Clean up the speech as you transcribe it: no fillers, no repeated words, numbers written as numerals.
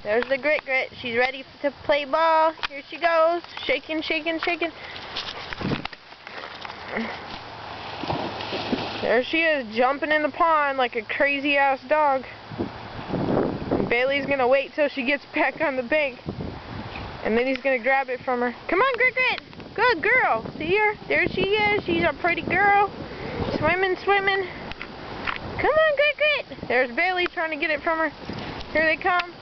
There's the Grit Grit. She's ready to play ball. Here she goes. Shaking, shaking, shaking. There she is, jumping in the pond like a crazy-ass dog. And Bailey's going to wait till she gets back on the bank. And then he's going to grab it from her. Come on, Grit Grit. Good girl. See her? There she is. She's a pretty girl. Swimming, swimming. Come on, Grit Grit. There's Bailey trying to get it from her. Here they come.